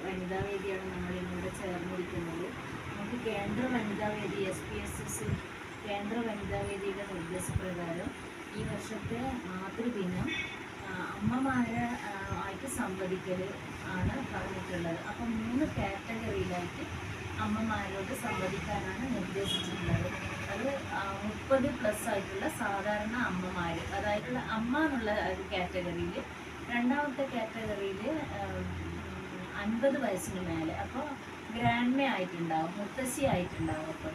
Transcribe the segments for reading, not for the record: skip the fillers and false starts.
വനിതാവേദിയാണ് നമ്മൾ ഇന്നിവിടെ ചേർന്നിരിക്കുന്നത്. നമുക്ക് കേന്ദ്ര വനിതാവേദി SPSS കേന്ദ്ര വനിതാവേദിയുടെ നിർദ്ദേശപ്രകാരം ഈ വർഷത്തെ മാതൃദിനം അമ്മമാരെ ആയിട്ട് സംവദിക്കൽ ആണ് പറഞ്ഞിട്ടുള്ളത്. അപ്പം 3 കാറ്റഗറിയിലായിട്ട് അമ്മമാരോട് സംവദിക്കാനാണ് നിർദ്ദേശിച്ചിട്ടുള്ളത്. അത് 30+ ആയിട്ടുള്ള സാധാരണ അമ്മമാർ, അതായത് അമ്മ എന്നുള്ള ഒരു കാറ്റഗറിയിൽ. രണ്ടാമത്തെ കാറ്റഗറിയിൽ 50 വയസ്സിന് മേലെ, അപ്പോൾ ഗ്രാൻഡ്മ ആയിട്ടുണ്ടാവും, മുത്തശ്ശി ആയിട്ടുണ്ടാവും. അപ്പോൾ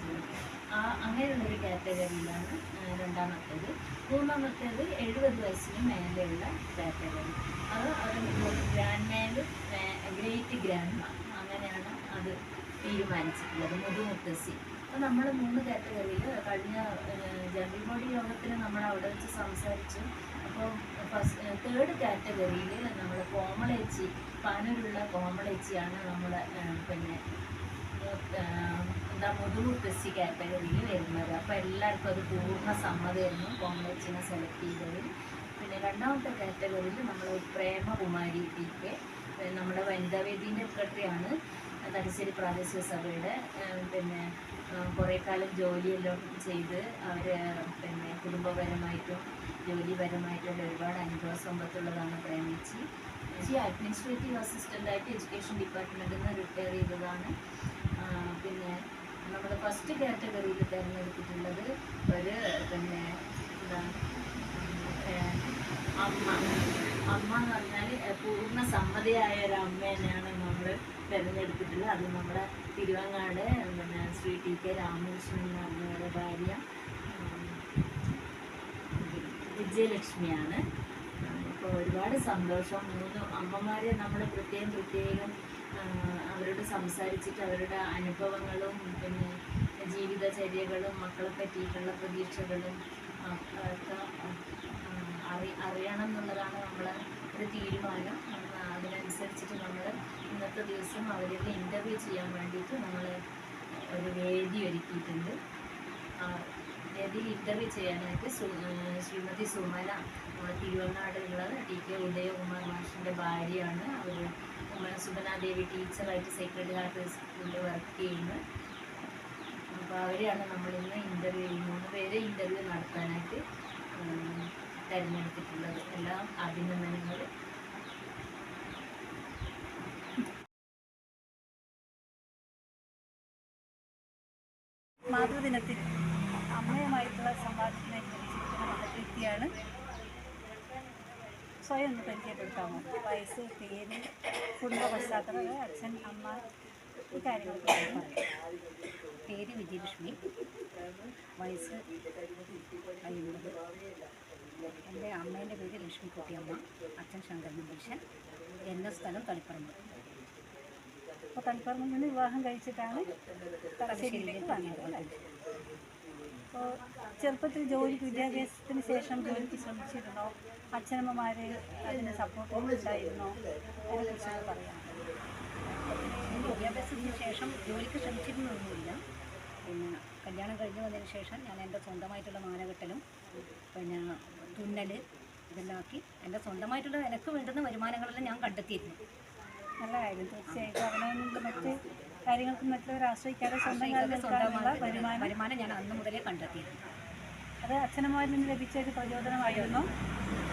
അങ്ങനെയുള്ളൊരു കാറ്റഗറിയിലാണ് രണ്ടാമത്തേത്. മൂന്നാമത്തേത് 70 വയസ്സിന് മേലെയുള്ള കാറ്റഗറി. അത് ഗ്രാൻഡ്മേല് ഗ്രേറ്റ് ഗ്രാൻഡ്മ, അങ്ങനെയാണ് അത് തീരുമാനിച്ചിട്ടുള്ളത്, മുതുമുത്തശ്ശി. അപ്പോൾ നമ്മൾ 3 കാറ്റഗറിയിൽ കഴിഞ്ഞ ജനറൽ ബോഡി യോഗത്തിന് നമ്മൾ അവിടെ വെച്ച് സംസാരിച്ചു. അപ്പോൾ തേർഡ് കാറ്റഗറിയിൽ നമ്മൾ കോമളേച്ചി, പാനൂരുള്ള കോമളേച്ചിയാണ് നമ്മളെ മുതുമുത്തശ്ശി കാറ്റഗറിയിൽ വരുന്നത്. അപ്പോൾ എല്ലാവർക്കും അത് പൂർണ്ണ സമ്മതമായിരുന്നു കോമളേച്ചിനെ സെലക്ട് ചെയ്തത്. പിന്നെ രണ്ടാമത്തെ കാറ്റഗറിയിൽ നമ്മൾ പ്രേമകുമാരി PK, നമ്മുടെ വനിതാവേദീൻ്റെ സെക്രട്ടറിയാണ്, തലശ്ശേരി പ്രാദേശിക സഭയുടെ. കുറേ കാലം ജോലിയെല്ലാം ചെയ്ത് അവർ കുടുംബപരമായിട്ടും ജോലിപരമായിട്ടുള്ള ഒരുപാട് അനുഭവ സമ്പത്തുള്ളതാണ് പ്രേമിച്ചി. അഡ്മിനിസ്ട്രേറ്റീവ് അസിസ്റ്റൻ്റായിട്ട് എഡ്യൂക്കേഷൻ ഡിപ്പാർട്ട്മെൻറ്റിൽ നിന്ന് റിട്ടയർ ചെയ്തതാണ്. പിന്നെ നമ്മൾ ഫസ്റ്റ് കാറ്റഗറിയിൽ തിരഞ്ഞെടുത്തിട്ടുള്ളത് ഒരു അമ്മ എന്ന് പറഞ്ഞാൽ പൂർണ്ണ സമ്മതിയായ ഒരു അമ്മ തന്നെയാണ് നമ്മൾ തിരഞ്ഞെടുത്തിട്ടുള്ളത്. അത് നമ്മുടെ തിരുവങ്ങാട് ശ്രീ TK രാമകൃഷ്ണൻ എന്ന അമ്മയുടെ ഭാര്യ വിജയലക്ഷ്മിയാണ്. ഇപ്പോൾ ഒരുപാട് സന്തോഷം. 3 അമ്മമാരെ നമ്മൾ പ്രത്യേകം അവരോട് സംസാരിച്ചിട്ട് അവരുടെ അനുഭവങ്ങളും ജീവിതചര്യകളും മക്കളെ പറ്റിയിട്ടുള്ള പ്രതീക്ഷകളും ഒക്കെ അറിയണം എന്നുള്ളതാണ് നമ്മളെ ഒരു തീരുമാനം. അതിനനുസരിച്ചിട്ട് നമ്മൾ ഇന്നത്തെ ദിവസം അവരുടെ ഇൻ്റർവ്യൂ ചെയ്യാൻ വേണ്ടിയിട്ട് നമ്മൾ ഒരു വേദി ഒരുക്കിയിട്ടുണ്ട്. വേദിയിൽ ഇൻ്റർവ്യൂ ചെയ്യാനായിട്ട് ശ്രീമതി സുമന, നമ്മുടെ തിരുവങ്ങാടുള്ള TK ഉദയകുമാർ മാഷിൻ്റെ ഭാര്യയാണ്. അവർ സുബനാദേവി ടീച്ചറായിട്ട് സേക്രഡ് ഹാർട്ട് സ്കൂളിൽ വർക്ക് ചെയ്യുന്നത്. അപ്പോൾ അവരെയാണ് നമ്മളിന്ന് ഇൻ്റർവ്യൂ 3 പേരെ ഇൻ്റർവ്യൂ നടത്താനായിട്ട് തിരഞ്ഞെടുത്തിട്ടുള്ളത്. എല്ലാം അഭിനന്ദനങ്ങൾ. മാതൃദിനത്തിൽ അമ്മയുമായിട്ടുള്ള സംവാദത്തിനായി ലഭിച്ചിരിക്കുന്ന വ്യക്തിയാണ്. സ്വയം ഒന്ന് പരിചയപ്പെടുത്താമോ? വയസ്സ്, പേര്, കുടുംബ പശ്ചാത്തലം, അച്ഛൻ, അമ്മ, ഈ കാര്യങ്ങളൊക്കെ പറയാം. പേര് വിജയലക്ഷ്മി, വയസ്സ് 50. എൻ്റെ അമ്മേൻ്റെ പേര് ലക്ഷ്മിക്കുട്ടിയമ്മ, അച്ഛൻ ശങ്കരൻ നമ്പീശൻ, എൻ്റെ സ്ഥലം തളിപ്പറമ്പ്. അപ്പോൾ തളിപ്പറമ്പിൽ നിന്ന് വിവാഹം കഴിച്ചിട്ടാണ് തലശ്ശേരിയിലേക്ക് വന്നത് അല്ലേ? അപ്പോൾ ചെറുപ്പത്തിൽ വിദ്യാഭ്യാസത്തിന് ശേഷം ജോലിക്ക് ശ്രമിച്ചിരുന്നോ? അച്ഛനമ്മമാർ അതിന് സപ്പോർട്ട് ഉണ്ടായിരുന്നോ? അതിനെക്കുറിച്ചൊക്കെ പറയാം. വിദ്യാഭ്യാസത്തിന് ശേഷം ജോലിക്ക് ശ്രമിച്ചിരുന്നൊന്നുമില്ല. കല്യാണം കഴിഞ്ഞ് വന്നതിന് ശേഷം ഞാൻ എൻ്റെ സ്വന്തമായിട്ടുള്ള മാലകെട്ടലും തുന്നൽ ഇതെല്ലാം ആക്കി എൻ്റെ സ്വന്തമായിട്ടുള്ള എനിക്ക് വേണ്ടുന്ന വരുമാനങ്ങളെല്ലാം ഞാൻ കണ്ടെത്തിയിരുന്നു. നല്ല കാര്യം. തീർച്ചയായിട്ടും അവനവൻ്റെ മറ്റ് കാര്യങ്ങൾക്ക് മറ്റുള്ളവരെ ആശ്രയിക്കാതെ സ്വന്തം വരുമാനം ഞാൻ അന്ന് മുതലേ കണ്ടെത്തിയിരുന്നു. അത് അച്ഛനമ്മമാരിൽ നിന്ന് ലഭിച്ച ഒരു പ്രചോദനമായിരുന്നു.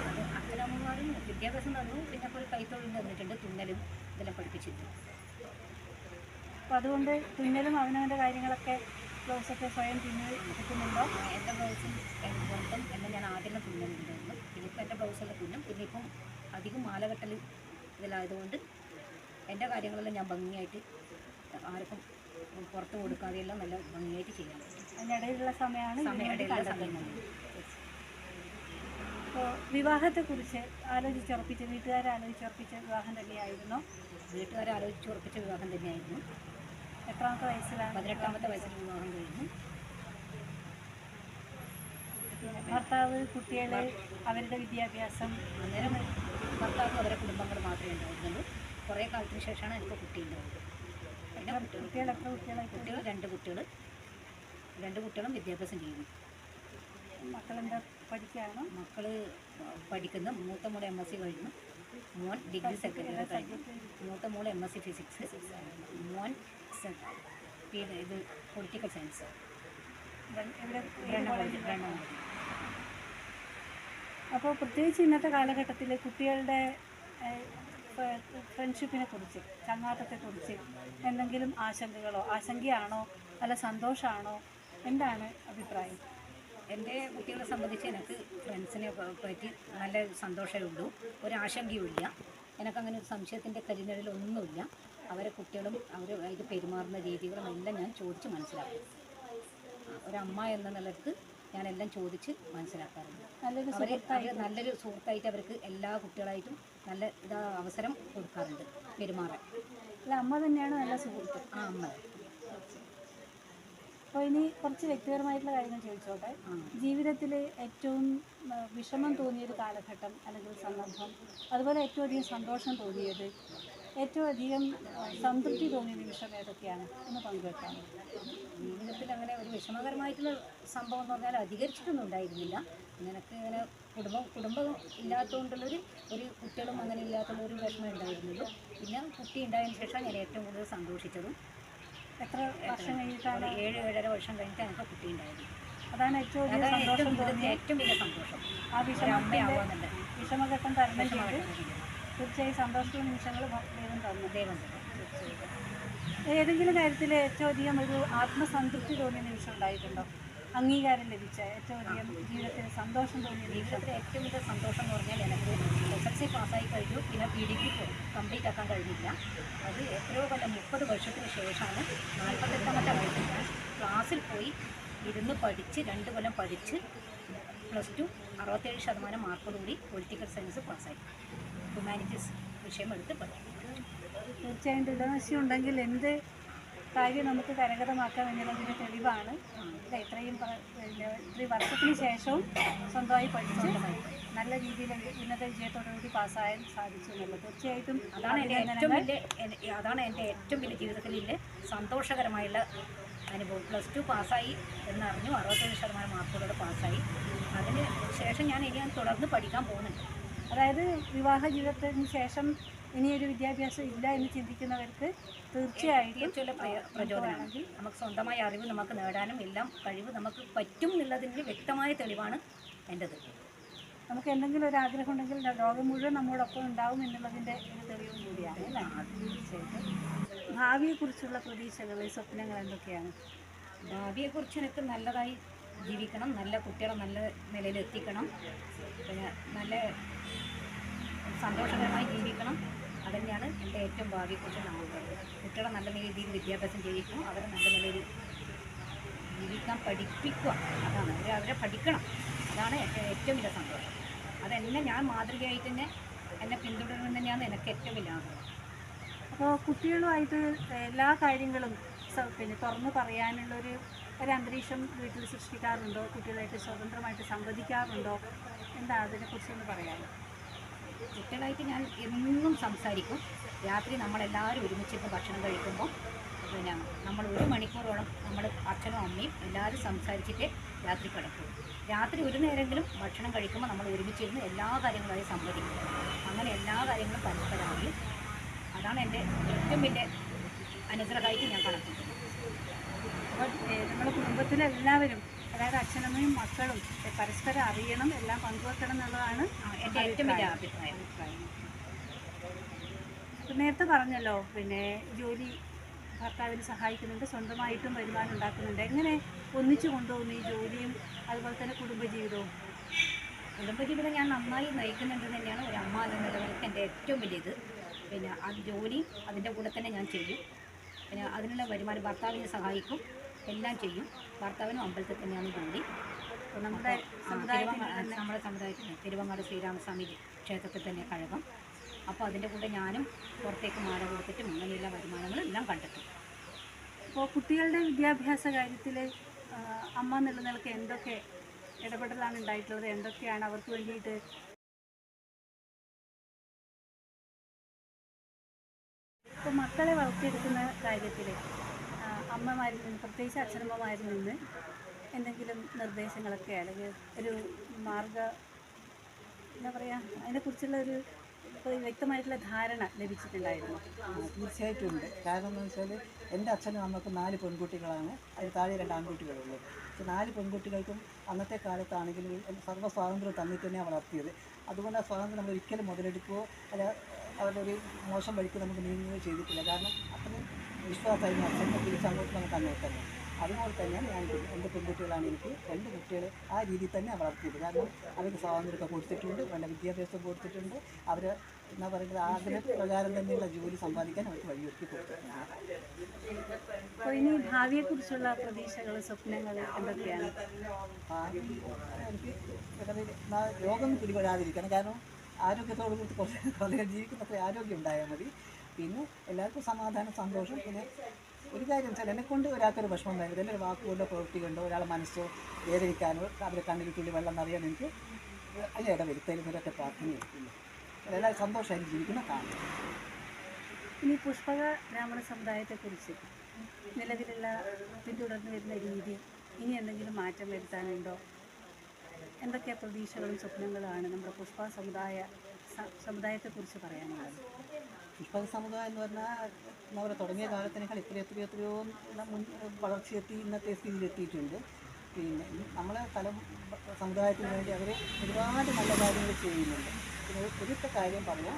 അത് അച്ഛനമ്മമാരും വിദ്യാഭ്യാസം തന്നു, പിന്നെ ഒരു കൈത്തൊഴിൽ തന്നിട്ടുണ്ട്, തുന്നലും ഇതെല്ലാം പഠിപ്പിച്ചിട്ടുണ്ട്. അപ്പോൾ അതുകൊണ്ട് തുന്നലും അവനവൻ്റെ കാര്യങ്ങളൊക്കെ ബ്ലൗസൊക്കെ സ്വയം തുന്നുന്നുണ്ടോ? എൻ്റെ ബ്ലൗസും സ്വന്തം എല്ലാം ഞാൻ ആദ്യം തുന്നലുണ്ടായിരുന്നു. പിന്നെ ഇപ്പം എൻ്റെ ബ്ലൗസെല്ലാം തുന്നും. പിന്നെ ഇപ്പം അധികം മാലകെട്ടൽ ഇതിലായതുകൊണ്ട് എൻ്റെ കാര്യങ്ങളെല്ലാം ഞാൻ ഭംഗിയായിട്ട് ആർക്കും പുറത്ത് കൊടുക്കാതെയെല്ലാം നല്ല ഭംഗിയായിട്ട് ചെയ്യാൻ പറ്റും. അതിനിടയിലുള്ള സമയമാണ്. സമയം. അപ്പോൾ വിവാഹത്തെക്കുറിച്ച് വീട്ടുകാരെ ആലോചിച്ചുറപ്പിച്ച വിവാഹം തന്നെയായിരുന്നു? വീട്ടുകാരെ ആലോചിച്ചുറപ്പിച്ച വിവാഹം തന്നെയായിരുന്നു. എത്രാമത്തെ വയസ്സിലാണ്? 18ാമത്തെ വയസ്സിൽ വിവാഹം കഴിഞ്ഞു. ഭർത്താവ്, കുട്ടികൾ, അവരുടെ വിദ്യാഭ്യാസം? അന്നേരം ഭർത്താവ് അവരുടെ കുടുംബങ്ങൾ മാത്രമേ ഉണ്ടായിരുന്നുള്ളൂ. കുറേ കാലത്തിന് ശേഷമാണ് എനിക്ക് കുട്ടി ഉണ്ടാവുന്നത്. പിന്നെ കുട്ടികൾ എത്ര കുട്ടികളായി? കുട്ടികൾ 2 കുട്ടികൾ. 2 കുട്ടികളും വിദ്യാഭ്യാസം ചെയ്യുന്നു. മക്കളെന്താ പഠിക്കുകയാണോ? മക്കൾ പഠിക്കുന്നു. മൂത്ത മോളെ MSc കഴിഞ്ഞു, മോൻ ഡിഗ്രി സെക്കൻഡ് ഇയർ കഴിഞ്ഞു. മൂത്ത മോൾ MSc ഫിസിക്സ്, മോൻ ഇത് പൊളിറ്റിക്കൽ സയൻസ്. അപ്പോൾ പ്രത്യേകിച്ച് ഇന്നത്തെ കാലഘട്ടത്തിൽ കുട്ടികളുടെ ഫ്രണ്ട്ഷിപ്പിനെ കുറിച്ച്, ചങ്ങാത്തത്തെക്കുറിച്ച് എന്തെങ്കിലും ആശങ്കയാണോ അല്ല സന്തോഷമാണോ, എന്താണ് അഭിപ്രായം? എൻ്റെ കുട്ടികളെ സംബന്ധിച്ച് എനിക്ക് ഫ്രണ്ട്സിനെ പറ്റി നല്ല സന്തോഷമേ ഉള്ളൂ, ഒരാശങ്കയുമില്ല. എനിക്കങ്ങനെ ഒരു സംശയത്തിൻ്റെ കരിനിഴലൊന്നുമില്ല. അവരെ കുട്ടികളും അവർ അതിൽ പെരുമാറുന്ന രീതികളും എല്ലാം ഞാൻ ചോദിച്ച് മനസ്സിലാക്കും. ഒരമ്മ എന്ന നിലക്ക് ഞാനെല്ലാം ചോദിച്ച് മനസ്സിലാക്കാറുണ്ട്. നല്ലൊരു സുഹൃത്തായിട്ട് അവർക്ക് എല്ലാ കുട്ടികളായിട്ടും നല്ല അവസരം കൊടുക്കാറുണ്ട് പെരുമാറാൻ. അല്ല, അമ്മ തന്നെയാണ് നല്ല സുഹൃത്ത്. ആ അമ്മ. അപ്പോൾ ഇനി കുറച്ച് വ്യക്തിപരമായിട്ടുള്ള കാര്യങ്ങൾ ചോദിച്ചോട്ടെ. ജീവിതത്തിൽ ഏറ്റവും വിഷമം തോന്നിയൊരു കാലഘട്ടം അല്ലെങ്കിൽ സന്ദർഭം, അതുപോലെ ഏറ്റവും അധികം സന്തോഷം തോന്നിയത്, ഏറ്റവും അധികം സംതൃപ്തി തോന്നിയ നിമിഷം ഏതൊക്കെയാണ് എന്ന് പങ്കുവെക്കാം. ജീവിതത്തിൽ അങ്ങനെ ഒരു വിഷമകരമായിട്ടുള്ള സംഭവം എന്ന് പറഞ്ഞാൽ അധികരിച്ചിട്ടൊന്നും ഉണ്ടായിരുന്നില്ല. നിനക്ക് ഇങ്ങനെ കുടുംബം ഇല്ലാത്തതുകൊണ്ടുള്ളൊരു കുട്ടികളും അങ്ങനെ ഇല്ലാത്തുള്ളൊരു വിഷമം ഉണ്ടായിരുന്നില്ല. പിന്നെ കുട്ടി ഉണ്ടായതിനു ശേഷം ഞാൻ ഏറ്റവും കൂടുതൽ സന്തോഷിച്ചതും. എത്ര വർഷം കഴിഞ്ഞിട്ടാണ്? 7-7.5 വർഷം കഴിഞ്ഞിട്ട് എനിക്ക് കുട്ടി ഉണ്ടായിരുന്നു. അതാണ് ഏറ്റവും വലിയ സന്തോഷം. ആ വിഷമഘട്ടം തരണം ചെയ്ത് തീർച്ചയായും സന്തോഷവും നിമിഷങ്ങളും ദൈവം തന്നു. ഏതെങ്കിലും കാര്യത്തിൽ ഏറ്റവും അധികം ഒരു ആത്മസംതൃപ്തി തോന്നിയ നിമിഷം ഉണ്ടായിട്ടുണ്ടോ? അംഗീകാരം ലഭിച്ച ഏറ്റവും അധികം ജീവിതത്തിൽ സന്തോഷം തോന്നിയ ജീവിതത്തിൽ ഏറ്റവും വലിയ സന്തോഷം എന്ന് പറഞ്ഞാൽ എനിക്ക് SSLC പാസ്സായി കഴിഞ്ഞു. പിന്നെ PDP കംപ്ലീറ്റ് ആക്കാൻ കഴിഞ്ഞില്ല. അത് എത്രയോ കൊല്ലം 30 വർഷത്തിന് ശേഷമാണ് 48ാമത്തെ വയസ്സിൽ ക്ലാസ്സിൽ പോയി ഇരുന്ന് പഠിച്ച് 2 കൊല്ലം പഠിച്ച് +2 67% മാർക്കോടുകൂടി പൊളിറ്റിക്കൽ സയൻസ് പാസ്സായി. ഹ്യൂമാനിറ്റീസ് വിഷയം എടുത്ത് പഠിക്കും. തീർച്ചയായും ദൃഢനിശ്ചയം ഉണ്ടെങ്കിൽ എന്ത് കാര്യം നമുക്ക് കരഗതമാക്കാം എന്നുള്ളതിൻ്റെ തെളിവാണ്. ഇത്രയും വർഷത്തിന് ശേഷവും സ്വന്തമായി പഠിച്ച് നല്ല രീതിയിൽ ഉന്നത വിജയത്തോടുകൂടി പാസ്സായാൻ സാധിച്ചു എന്നുള്ളത് തീർച്ചയായിട്ടും അതാണ് എൻ്റെ ഏറ്റവും വലിയ ജീവിതത്തിലെ സന്തോഷകരമായുള്ള അനുഭവം. +2 പാസ്സായി എന്നറിഞ്ഞു, 67% മാർക്കോടെ പാസ്സായി. അതിന് ശേഷം ഞാൻ തുടർന്ന് പഠിക്കാൻ പോകുന്നുണ്ട്. അതായത് വിവാഹ ജീവിതത്തിന് ശേഷം ഇനിയൊരു വിദ്യാഭ്യാസം ഇല്ല എന്ന് ചിന്തിക്കുന്നവർക്ക് തീർച്ചയായിട്ടും പ്രചോദനമാണെങ്കിൽ നമുക്ക് സ്വന്തമായ അറിവ് നമുക്ക് നേടാനും എല്ലാം കഴിവ് നമുക്ക് പറ്റും എന്നുള്ളതിൻ്റെ വ്യക്തമായ തെളിവാണ് എൻ്റെത്. നമുക്ക് എന്തെങ്കിലും ഒരു ആഗ്രഹം ഉണ്ടെങ്കിൽ ലോകം മുഴുവൻ നമ്മോടൊപ്പം ഉണ്ടാവും എന്നുള്ളതിൻ്റെ ഒരു തെളിവും കൂടിയാണ് അല്ലേ? തീർച്ചയായിട്ടും. ഭാവിയെക്കുറിച്ചുള്ള പ്രതീക്ഷകൾ, സ്വപ്നങ്ങൾ എന്തൊക്കെയാണ്? ഭാവിയെക്കുറിച്ച് എനിക്ക് നല്ലതായി ജീവിക്കണം, നല്ല കുട്ടികളെ നല്ല നിലയിൽ എത്തിക്കണം, പിന്നെ നല്ല സന്തോഷകരമായി ജീവിക്കണം. അതുതന്നെയാണ് എൻ്റെ ഏറ്റവും ഭാവിയെക്കുറിച്ച് ആഗ്രഹം. കുട്ടികളെ നല്ല രീതിയിൽ വിദ്യാഭ്യാസം ചെയ്യിക്കും, അവരെ നല്ല നിലയിൽ ജീവിക്കാൻ പഠിപ്പിക്കുക. അതാണ് അവരെ പഠിക്കണം. അതാണ് എൻ്റെ ഏറ്റവും വലിയ സന്തോഷം. അതെന്നെ ഞാൻ മാതൃകയായിട്ട് തന്നെ എന്നെ പിന്തുടരുന്നത് തന്നെയാണ് എനിക്ക് ഏറ്റവും വലിയ ആഗ്രഹം. അപ്പോൾ കുട്ടികളുമായിട്ട് എല്ലാ കാര്യങ്ങളും തുറന്നു പറയാനുള്ളൊരു അന്തരീക്ഷം വീട്ടിൽ സൃഷ്ടിക്കാറുണ്ടോ? കുട്ടികളായിട്ട് സ്വതന്ത്രമായിട്ട് സംവദിക്കാറുണ്ടോ? എന്താ അതിനെക്കുറിച്ചൊന്ന് പറയാമോ? കുട്ടികളായിട്ട് ഞാൻ എന്നും സംസാരിക്കും. രാത്രി നമ്മളെല്ലാവരും ഒരുമിച്ചിട്ട് ഭക്ഷണം കഴിക്കുമ്പോൾ പിന്നെ നമ്മൾ 1 മണിക്കൂറോളം നമ്മൾ അച്ഛനും അമ്മയും എല്ലാവരും സംസാരിച്ചിട്ട് രാത്രി കിടക്കും. രാത്രി ഒരു നേരമെങ്കിലും ഭക്ഷണം കഴിക്കുമ്പോൾ നമ്മൾ ഒരുമിച്ചിരുന്ന് എല്ലാ കാര്യങ്ങളായി സംവദിക്കും. അങ്ങനെ എല്ലാ കാര്യങ്ങളും പരസ്പരമായി. അതാണ് എൻ്റെ ഏറ്റവും വലിയ അനുഗ്രഹമായിട്ട് ഞാൻ കണക്കാക്കുന്നത്. അപ്പോൾ നമ്മുടെ കുടുംബത്തിലെല്ലാവരും, അതായത് അച്ഛനമ്മയും മക്കളും പരസ്പരം അറിയണം, എല്ലാം പങ്കുവെക്കണം എന്നുള്ളതാണ് എൻ്റെ ഏറ്റവും വലിയ അഭിപ്രായം. നേരത്തെ പറഞ്ഞല്ലോ, പിന്നെ ജോലി ഭർത്താവിന് സഹായിക്കുന്നുണ്ട്, സ്വന്തമായിട്ടും വരുമാനം ഉണ്ടാക്കുന്നുണ്ട്. എങ്ങനെ ഒന്നിച്ചു കൊണ്ടുപോകുന്നു ഈ ജോലിയും അതുപോലെ തന്നെ കുടുംബജീവിതവും? കുടുംബജീവിതം ഞാൻ നന്നായി നയിക്കുന്നുണ്ടെന്ന് തന്നെയാണ് ഒരു അമ്മ എന്ന നിലനിൽക്ക് എൻ്റെ ഏറ്റവും വലിയത്. പിന്നെ ആ ജോലി അതിൻ്റെ കൂടെ തന്നെ ഞാൻ ചെയ്യും. പിന്നെ അതിനുള്ള വരുമാനം ഭർത്താവിനെ സഹായിക്കും, എല്ലാം ചെയ്യും. ഭർത്താവിനും അമ്പലത്തിൽ തന്നെയാണ് ജോലി. നമ്മുടെ സമുദായത്തിൽ തിരുവങ്ങാട് ശ്രീരാമസ്വാമി ക്ഷേത്രത്തിൽ തന്നെ കഴകം. അപ്പോൾ അതിൻ്റെ കൂടെ ഞാനും പുറത്തേക്ക് മാല കൊടുത്തിട്ടും അങ്ങനെയുള്ള വരുമാനങ്ങളെല്ലാം കണ്ടെത്തും. അപ്പോൾ കുട്ടികളുടെ വിദ്യാഭ്യാസ കാര്യത്തിൽ അമ്മ എന്നുള്ള നിലയ്ക്ക് എന്തൊക്കെ ഇടപെടലാണ് ഉണ്ടായിട്ടുള്ളത്? എന്തൊക്കെയാണ് അവർക്ക് വേണ്ടിയിട്ട്? ഇപ്പോൾ മക്കളെ വളർത്തിയെടുക്കുന്ന കാര്യത്തിൽ അമ്മമാരിൽ നിന്ന്, പ്രത്യേകിച്ച് അച്ഛനമ്മമാരിൽ നിന്ന് എന്തെങ്കിലും നിർദ്ദേശങ്ങളൊക്കെ അല്ലെങ്കിൽ ഒരു എന്താ പറയുക, അതിനെക്കുറിച്ചുള്ള ഒരു അപ്പോൾ വ്യക്തമായിട്ടുള്ള ധാരണ ലഭിച്ചിട്ടുണ്ടായിരുന്നു. തീർച്ചയായിട്ടും ഉണ്ട്. കാരണം എന്ന് വെച്ചാൽ എൻ്റെ അച്ഛനും അമ്മക്കും 4 പെൺകുട്ടികളാണ്, അതിന് താഴെ 2 ആൺകുട്ടികളുള്ളൂ. പക്ഷേ 4 പെൺകുട്ടികൾക്കും അന്നത്തെ കാലത്താണെങ്കിലും സർവ്വ സ്വാതന്ത്ര്യം തന്നിട്ട് തന്നെയാണ് വളർത്തിയത്. അതുകൊണ്ട് ആ സ്വാതന്ത്ര്യം നമ്മൾ ഒരിക്കലും മുതലെടുക്കുകയോ അല്ല അവരുടെ ഒരു മോശം വഴിക്ക് നമുക്ക് നീങ്ങുകയോ ചെയ്തിട്ടില്ല. കാരണം അത്രയും വിശ്വാസമായിരുന്നു അച്ഛൻ്റെ തിരിച്ചങ്ങോട്ട് നമുക്ക് അങ്ങനെ തന്നെ. അതുപോലെ തന്നെയാണ് ഞാൻ എൻ്റെ പെൺകുട്ടികളാണ് എനിക്ക് 2 കുട്ടികൾ ആ രീതിയിൽ തന്നെ വളർത്തിയത്. കാരണം അവർക്ക് സ്വാതന്ത്ര്യമൊക്കെ കൊടുത്തിട്ടുണ്ട്, വേണ്ട വിദ്യാഭ്യാസം കൊടുത്തിട്ടുണ്ട്, അവർ എന്താ പറയുന്നത് ആഗ്രഹപ്രകാരം തന്നെയുള്ള ജോലി സമ്പാദിക്കാൻ അവർക്ക് വഴിയൊരുക്കി കൊടുത്തിട്ടുണ്ട്. അപ്പോൾ ഇനി ഭാവിയെക്കുറിച്ചുള്ള പ്രതീക്ഷകൾ, സ്വപ്നങ്ങൾ എന്തൊക്കെയാണ്? എനിക്ക് രോഗം പിടിപെടാതിരിക്കണം. കാരണം ആരോഗ്യത്തോട് കൂടി കുറേ ജീവിക്കുന്നത്ര ആരോഗ്യം ഉണ്ടായാൽ മതി. പിന്നെ എല്ലാവർക്കും സമാധാനം, സന്തോഷം. പിന്നെ ഒരു കാര്യം വെച്ചാൽ എന്നെക്കൊണ്ട് ഒരാൾക്കൊരു വിഷമം വരുന്നത് എൻ്റെ ഒരു വാക്കുകൊണ്ടോ പ്രവൃത്തി കൊണ്ടോ ഒരാളെ മനസ്സോ വേദനിക്കാനോ അവരുടെ കണ്ണിൽ തുള്ളി വെള്ളം നിറയാൻ എനിക്ക് അതിൽ ഇടവരുത്തലും ഒരൊക്കെ പ്രാർത്ഥനയായിരിക്കില്ല. എല്ലാവരും സന്തോഷമായിട്ട് ജീവിക്കുന്ന കാണും. ഇനി പുഷ്പക ബ്രാഹ്മണ സമുദായത്തെക്കുറിച്ച് നിലവിലുള്ള പിന്തുടർന്ന് വരുന്ന രീതി ഇനി എന്തെങ്കിലും മാറ്റം വരുത്താനുണ്ടോ? എന്തൊക്കെ പ്രതീക്ഷകളും സ്വപ്നങ്ങളുമാണ് നമ്മുടെ പുഷ്പ സമുദായത്തെക്കുറിച്ച് പറയാനുള്ളത്? പുഷ്പക സമുദായം എന്ന് പറഞ്ഞാൽ നമ്മൾ തുടങ്ങിയ കാലത്തിനേക്കാൾ എത്രയോ വളർച്ചയെത്തി ഇന്നത്തെ സ്ഥിതിയിലെത്തിയിട്ടുണ്ട്. പിന്നെ നമ്മളെ സമുദായത്തിന് വേണ്ടി അവർ ഒരുപാട് നല്ല കാര്യങ്ങൾ ചെയ്യുന്നുണ്ട്. പിന്നെ ഒരുത്തെ കാര്യം പറയാം,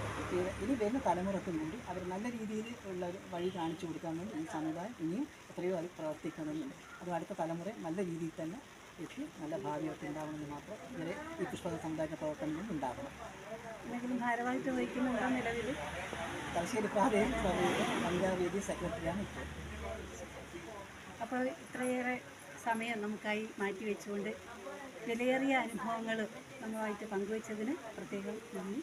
ഇനി വരുന്ന തലമുറക്കും കൂടി അവർ നല്ല രീതിയിൽ ഉള്ള ഒരു വഴി കാണിച്ചു കൊടുക്കാൻ വേണ്ടി ഈ സമുദായം ഇനിയും എത്രയോ അത് പ്രവർത്തിക്കുന്നുണ്ട്. അത് അടുത്ത തലമുറ നല്ല രീതിയിൽ തന്നെ എത്തി നല്ല ഭാവിയൊക്കെ ഉണ്ടാവണമെന്ന് മാത്രം ഇവരെ ഈ പുഷ്പക സമുദായത്തിൻ്റെ പ്രവർത്തനങ്ങൾ ഉണ്ടാകണം. എന്തെങ്കിലും ഭാരവാഹിത്വം വഹിക്കുന്നുണ്ടോ നിലവിൽ? തലശ്ശേരി പ്രാദേശിക സഭയുടെ വനിതാ വേദി സെക്രട്ടറിയാണ് ഇപ്പോൾ. അപ്പോൾ ഇത്രയേറെ സമയം നമുക്കായി മാറ്റിവെച്ചുകൊണ്ട് വിലയേറിയ അനുഭവങ്ങൾ നമ്മളുമായിട്ട് പങ്കുവച്ചതിന് പ്രത്യേകം നന്ദി.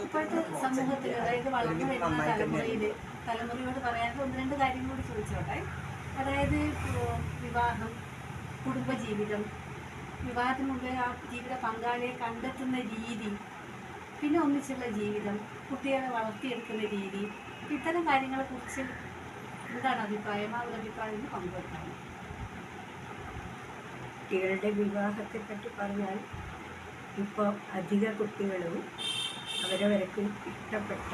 ഇപ്പോഴത്തെ സമൂഹത്തിൽ, അതായത് വളർന്നു വരുന്ന തലമുറയോട് പറയാനുള്ള 1-2 കാര്യങ്ങൾ കൂടി ചോദിച്ചോട്ടെ. അതായത് വിവാഹം, കുടുംബജീവിതം, വിവാഹത്തിന് മുമ്പേ ആ ജീവിത പങ്കാളിയെ കണ്ടെത്തുന്ന രീതി, പിന്നെ ഒന്നിച്ചുള്ള ജീവിതം, കുട്ടികളെ വളർത്തിയെടുക്കുന്ന രീതി, ഇത്തരം കാര്യങ്ങളെക്കുറിച്ച് എന്താണ് അഭിപ്രായം? ആ ഒരു അഭിപ്രായം പങ്കുവെക്കണം. കുട്ടികളുടെ വിവാഹത്തെ പറ്റി പറഞ്ഞാൽ ഇപ്പോൾ അധിക കുട്ടികളും അവരവർക്ക് ഇഷ്ടപ്പെട്ട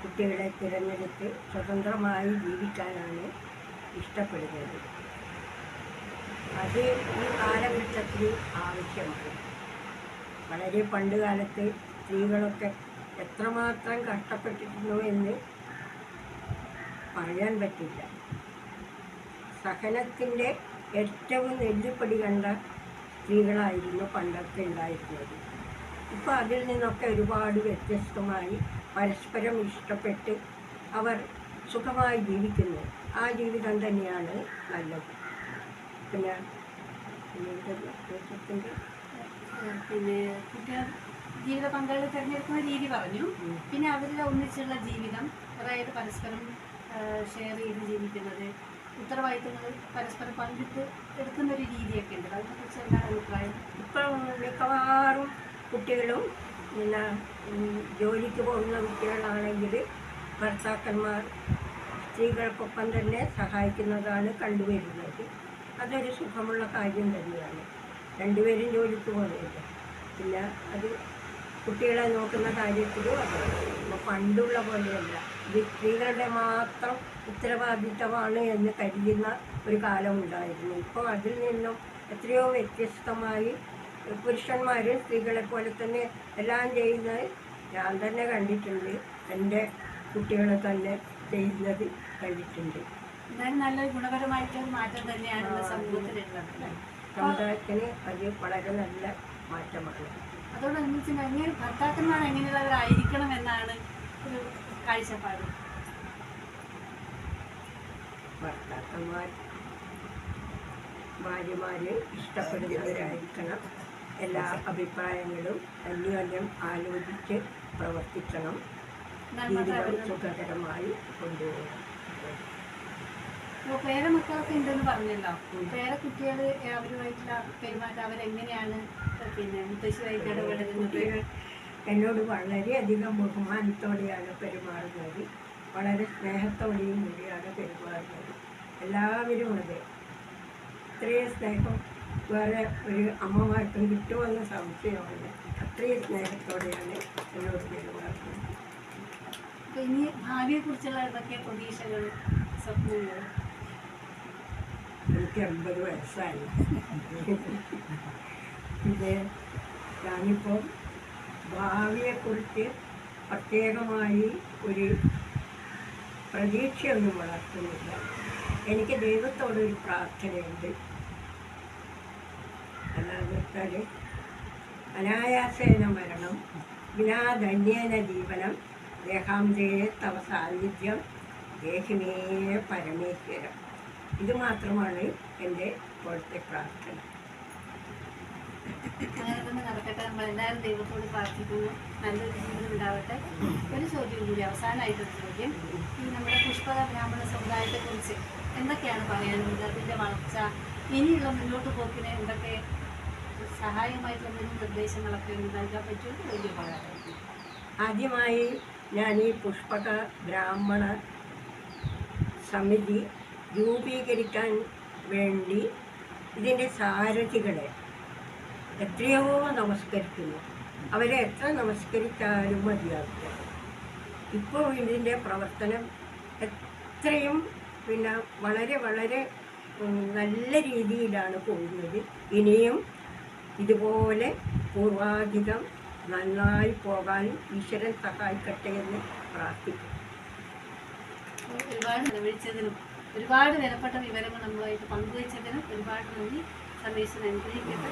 കുട്ടികളെ തിരഞ്ഞെടുത്ത് സ്വതന്ത്രമായി ജീവിക്കാനാണ് ഇഷ്ടപ്പെടുന്നത്. അത് ഈ കാലഘട്ടത്തിൽ ആവശ്യമാണ്. വളരെ പണ്ട് കാലത്ത് സ്ത്രീകളൊക്കെ എത്രമാത്രം കഷ്ടപ്പെട്ടിരുന്നു എന്ന് പറയാൻ പറ്റില്ല. സഹനത്തിൻ്റെ ഏറ്റവും നെല്ലിപ്പടി കണ്ട സ്ത്രീകളായിരുന്നു പണ്ടൊക്കെ ഉണ്ടായിരുന്നത്. ഇപ്പോൾ അതിൽ നിന്നൊക്കെ ഒരുപാട് വ്യത്യസ്തമായി പരസ്പരം ഇഷ്ടപ്പെട്ട് അവർ സുഖമായി ജീവിക്കുന്നു. ആ ജീവിതം തന്നെയാണ് നല്ലത്. പിന്നെ കുട്ടികൾ ജീവിത പങ്കാളി തിരഞ്ഞെടുക്കുന്ന രീതി പറഞ്ഞു. പിന്നെ അവരുടെ ഒന്നിച്ചുള്ള ജീവിതം, അതായത് പരസ്പരം ഷെയർ ചെയ്ത് ജീവിക്കുന്നത്, ഉത്തരവാദിത്തങ്ങൾ പരസ്പരം പങ്കിട്ട് എടുക്കുന്ന ഒരു രീതിയൊക്കെ ഉണ്ട്. അതിനെക്കുറിച്ച് എന്താണ് അഭിപ്രായം? ഇപ്പം മിക്കവാറും കുട്ടികളും പിന്നെ ജോലിക്ക് പോകുന്ന കുട്ടികളാണെങ്കിൽ ഭർത്താക്കന്മാർ സ്ത്രീകൾക്കൊപ്പം തന്നെ സഹായിക്കുന്നതാണ് കണ്ടുവരുന്നത്. അതൊരു സുഖമുള്ള കാര്യം തന്നെയാണ്. രണ്ടുപേരും ജോലിക്ക് പോകുന്നില്ല. പിന്നെ അത് കുട്ടികളെ നോക്കുന്ന കാര്യത്തിലും അതാണ്. ഇപ്പോൾ പണ്ടുള്ള പോലെയല്ല, ഇത് സ്ത്രീകളുടെ മാത്രം ഉത്തരവാദിത്തമാണ് എന്ന് കരുതുന്ന ഒരു കാലമുണ്ടായിരുന്നു. ഇപ്പോൾ അതിൽ നിന്നും എത്രയോ വ്യത്യസ്തമായി പുരുഷന്മാർ സ്ത്രീകളെ പോലെ തന്നെ എല്ലാം ചെയ്യുന്നത് ഞാൻ തന്നെ കണ്ടിട്ടുണ്ട്. എൻ്റെ കുട്ടികളെ തന്നെ ചെയ്യുന്നത് കണ്ടിട്ടുണ്ട്. എന്തായാലും നല്ലൊരു ഗുണപരമായിട്ടൊരു മാറ്റം തന്നെയാണ് സമൂഹത്തിലുള്ളത്. സമുദായത്തിന് അത് വളരെ നല്ല മാറ്റമാണ്. അതോടൊന്നിച്ച് എങ്ങനെ ഭർത്താക്കന്മാർ എങ്ങനെയുള്ളവരായിരിക്കണം എന്നാണ് ഒരു കാഴ്ചപ്പാട്? ഭർത്താക്കന്മാർ ഭാര്യമാരെ ഇഷ്ടപ്പെടുന്നവരായിരിക്കണം. എല്ലാ അഭിപ്രായങ്ങളും അന്യോന്യം ആലോചിച്ച് പ്രവർത്തിക്കണം. ജീവിതം സുഖകരമായി കൊണ്ടുപോകണം. അപ്പോൾ പേരമക്കളൊക്കെ ഉണ്ടെന്ന് പറഞ്ഞല്ലോ. പേരക്കുട്ടികൾ അവരുമായിട്ടുള്ള പെരുമാറ്റം അവരെങ്ങനെയാണ് പിന്നെ മുത്തശ്ശിയായിട്ട് ഇടപെടുന്നത്? കുട്ടികൾ എന്നോട് വളരെയധികം ബഹുമാനത്തോടെയാണ് പെരുമാറുന്നത്. വളരെ സ്നേഹത്തോടെയും കൂടിയാണ് പെരുമാറുന്നത്. എല്ലാവരും അതെ, ഇത്രയും സ്നേഹം വേറെ ഒരു അമ്മമാർക്കും കിട്ടുമെന്ന സംശയമാണ്. അത്രയും സ്നേഹത്തോടെയാണ് എന്നോട് പെരുമാറുന്നത്. അപ്പോൾ ഇനി ഭാവിയെക്കുറിച്ചുള്ള എന്തൊക്കെ പ്രതീക്ഷകൾ, സ്വപ്നങ്ങൾ? എനിക്ക് 80 വയസ്സായി. പിന്നെ ഞാനിപ്പോൾ ഭാവിയെക്കുറിച്ച് പ്രത്യേകമായി ഒരു പ്രതീക്ഷയൊന്നും വളർത്തുന്നില്ല. എനിക്ക് ദൈവത്തോടൊരു പ്രാർത്ഥനയുണ്ട്. അല്ലാതെ വെച്ചാൽ അനായാസേന മരണം വിനാധന്യേന ജീവനം ദേഹാന്തേ തവ സാന്നിധ്യം ദേഹിമേ പരമേശ്വരം. ഇത് മാത്രമാണ് എൻ്റെ ഇപ്പോഴത്തെ പ്രാർത്ഥന. അങ്ങനെ തന്നെ നടക്കട്ടെ. നമ്മളെല്ലാവരും ദൈവത്തോട് പ്രാർത്ഥിക്കുന്നു, നല്ലൊരു ജീവിതം ഉണ്ടാവട്ടെ. ഒരു ചോദ്യം കൂടി, അവസാനമായിട്ടൊരു ചോദ്യം. ഈ നമ്മുടെ പുഷ്പക ബ്രാഹ്മണ സമുദായത്തെക്കുറിച്ച് എന്തൊക്കെയാണ് പറയാനുള്ളത്? അതിൻ്റെ വളർച്ച, ഇനിയുള്ള മുന്നോട്ട് പോക്കിന് എന്തൊക്കെ സഹായമായിട്ടുള്ള നിർദ്ദേശങ്ങളൊക്കെ നൽകാൻ പറ്റുമെന്ന് വലിയ ഉപകാരമായിരിക്കും. ആദ്യമായി ഞാൻ ഈ പുഷ്പക ബ്രാഹ്മണ സമിതി രൂപീകരിക്കാൻ വേണ്ടി ഇതിൻ്റെ സാരഥികളെ എത്രയോ നമസ്കരിക്കുന്നു. അവരെ എത്ര നമസ്കരിച്ചാലും മതിയാവില്ല. ഇപ്പോൾ ഇതിൻ്റെ പ്രവർത്തനം എത്രയും വളരെ വളരെ നല്ല രീതിയിലാണ് പോകുന്നത്. ഇനിയും ഇതുപോലെ പൂർവാധികം നന്നായി പോകാൻ ഈശ്വരൻ സഹായിക്കട്ടെ എന്ന് പ്രാർത്ഥിക്കും. ഒരുപാട് ചെലവഴിച്ചതിനും ഒരുപാട് വിലപ്പെട്ട വിവരങ്ങൾ നമ്മളുമായിട്ട് പങ്കുവച്ചതിനും ഒരുപാട് നന്ദി. സർവീസിന് അനുഗ്രഹിക്കട്ടെ.